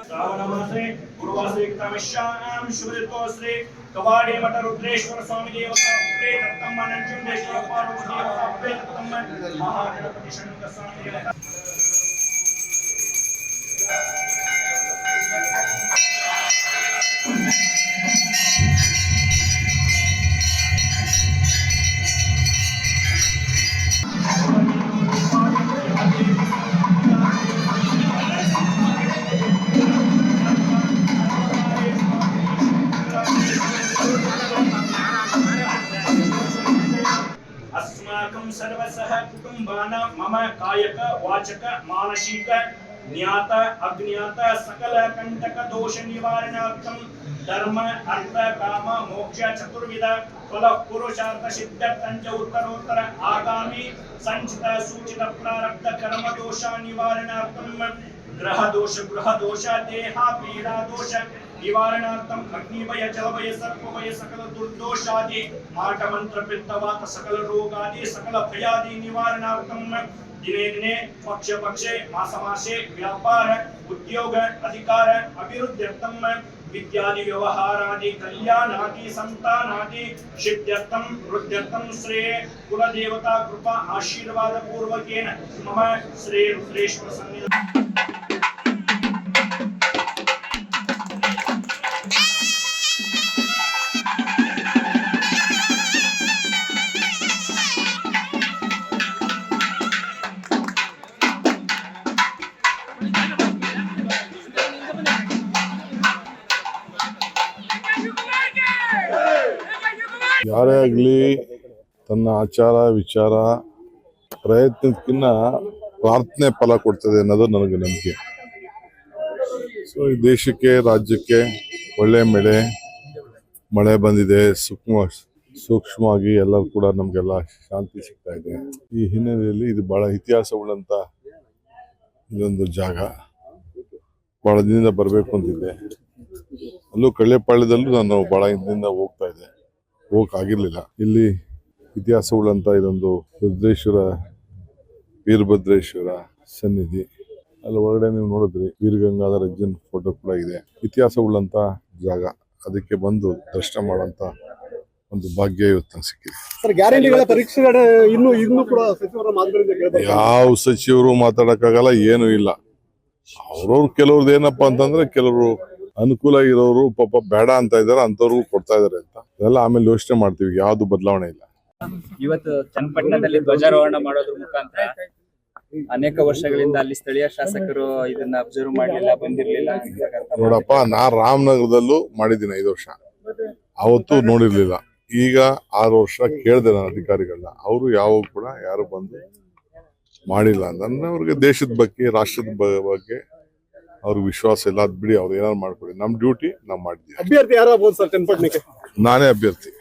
श्रावणमासे गुरुवासरे कृतमिष्यां शुभऋतोस्रे कवाडे मठ रुद्रेश्वर स्वामी देवता प्रेतत्तम नंजुंडेश्वर पार्वती देवता प्रेतत्तम महागणपति षण्मुख स्वामी देवता अस्माकं सर्वसह कुटुंबानां मम कायक वाचक मानसिक ज्ञात अज्ञात सकल कंटक दोष निवारणार्थं धर्म अर्थ काम मोक्ष चतुर्विध फल पुरुषार्थ सिद्ध पंच उत्तरोत्तर आगामी संचित सूचित प्रारब्ध कर्म दोष निवारणार्थं ग्रह दोष देह पीड़ा दोष निवारणार्थम अग्निभय जलभय सर्पभय सकल दुर्दोषादि माट मंत्र पित्तवात सकल रोगादि सकल भयादि निवारणार्थम दिने दिने पक्ष पक्षे मास मासे व्यापार उद्योग अधिकार अभिवृद्ध्यर्थम विद्यादि व्यवहारादि कल्याणादि संतानादि सिद्ध्यर्थम वृद्ध्यर्थम श्रेय कुल देवता कृपा आशीर्वाद पूर्वकेन मम श्री रुद्रेश्वर सन्निधाने ಯಾರೇ ಆಗಲಿ ತನ್ನ ಆಚಾರ ವಿಚಾರ ಪ್ರಯತ್ನಕ್ಕಿಂತ ಪ್ರಾರ್ಥನೆ ಫಲ ಕೊಡ್ತದೆ ಅನ್ನೋದು ನನಗೆ ನಂಬಿಕೆ. ಸೊ ಈ ದೇಶಕ್ಕೆ ರಾಜ್ಯಕ್ಕೆ ಒಳ್ಳೆ ಮಳೆ ಬಂದಿದೆ, ಸೂಕ್ಷ್ಮವಾಗಿ ಎಲ್ಲರೂ ಕೂಡ ನಮಗೆಲ್ಲ ಶಾಂತಿ ಸಿಗ್ತಾ ಇದೆ. ಈ ಹಿನ್ನೆಲೆಯಲ್ಲಿ ಇದು ಬಹಳ ಇತಿಹಾಸವುಳ್ಳಂತ ಇದೊಂದು ಜಾಗ. ಬಹಳ ದಿನದಿಂದ ಬರಬೇಕು ಅಂತಿದ್ದೆ. ಅಲ್ಲೂ ಕಳ್ಳೆಪಾಳ್ಯದಲ್ಲೂ ನಾನು ಬಹಳ ಹಿಂದಿಂದ ಹೋಗ್ತಾ ಇದ್ದೆ, ಹೋಗಕ್ಕಾಗಿರ್ಲಿಲ್ಲ. ಇಲ್ಲಿ ಇತಿಹಾಸವುಳ್ಳಂತ ಇದೊಂದು ರುದ್ರೇಶ್ವರ ವೀರಭದ್ರೇಶ್ವರ ಸನ್ನಿಧಿ. ಅಲ್ಲಿ ಒಳಗಡೆ ನೀವು ನೋಡಿದ್ರಿ ವೀರಗಂಗಾಧರ ಅಜ್ಜನ್ ಫೋಟೋ ಕೂಡ ಇದೆ. ಇತಿಹಾಸವುಳ್ಳಂತ ಜಾಗ, ಅದಕ್ಕೆ ಬಂದು ದರ್ಶನ ಮಾಡೋಂತ ಒಂದು ಭಾಗ್ಯ ಇವತ್ತು ಸಿಕ್ಕಿದೆ. ಯಾವ ಸಚಿವರು ಮಾತಾಡಕ್ಕಾಗಲ್ಲ, ಏನು ಇಲ್ಲ. ಅವ್ರವ್ರು ಕೆಲವ್ರದ್ದು ಏನಪ್ಪಾ ಅಂತಂದ್ರೆ ಕೆಲವರು ಅನುಕೂಲ ಇರೋರು ಪಾಪ ಬೇಡ ಅಂತ ಇದಾರೆ, ಅಂತವ್ರಿಗೂ ಕೊಡ್ತಾ ಇದಾರೆ ಅಂತ ಅದೆಲ್ಲ ಆಮೇಲೆ ಯೋಚನೆ ಮಾಡ್ತೀವಿ. ಯಾವ್ದು ಬದಲಾವಣೆ ಇಲ್ಲ. ಇವತ್ತು ಚನ್ನಪಟ್ಟಣದಲ್ಲಿ ಧ್ವಜಾರೋಹಣ ಮಾಡೋದ್ರ ಮುಖಾಂತರ ಅನೇಕ ವರ್ಷಗಳಿಂದ ಅಲ್ಲಿ ಸ್ಥಳೀಯ ಶಾಸಕರು ಇದನ್ನ ಅಬ್ಸರ್ವ್ ಮಾಡಲಿಲ್ಲ, ಬಂದಿರ್ಲಿಲ್ಲ. ನೋಡಪ್ಪ, ನಾ ರಾಮನಗರದಲ್ಲೂ ಮಾಡಿದ್ದೀನಿ 5 ವರ್ಷ, ಅವತ್ತು ನೋಡಿರ್ಲಿಲ್ಲ. ಈಗ 6 ವರ್ಷ ಕೇಳಿದೆ ನಾನು ಅಧಿಕಾರಿಗಳನ್ನ, ಅವರು ಯಾವಾಗ ಕೂಡ ಯಾರು ಬಂದು ಮಾಡಿಲ್ಲ. ನನ್ನ ಅವ್ರಿಗೆ ದೇಶದ ಬಗ್ಗೆ ರಾಷ್ಟ್ರದ ಬಗ್ಗೆ ಅವ್ರಿಗೆ ವಿಶ್ವಾಸ ಇಲ್ಲ. ಅದ್ ಬಿಡಿ, ಅವ್ರು ಏನಾದ್ರು ಮಾಡ್ಕೊಡಿ, ನಮ್ ಡ್ಯೂಟಿ ನಾವ್ ಮಾಡಿದ್ವಿ. ಅಭ್ಯರ್ಥಿ ಯಾರಾಗಬಹುದು ಸರ್ ಚನ್ನಪಟ್ಟಣಕ್ಕೆ? ನಾನೇ ಅಭ್ಯರ್ಥಿ.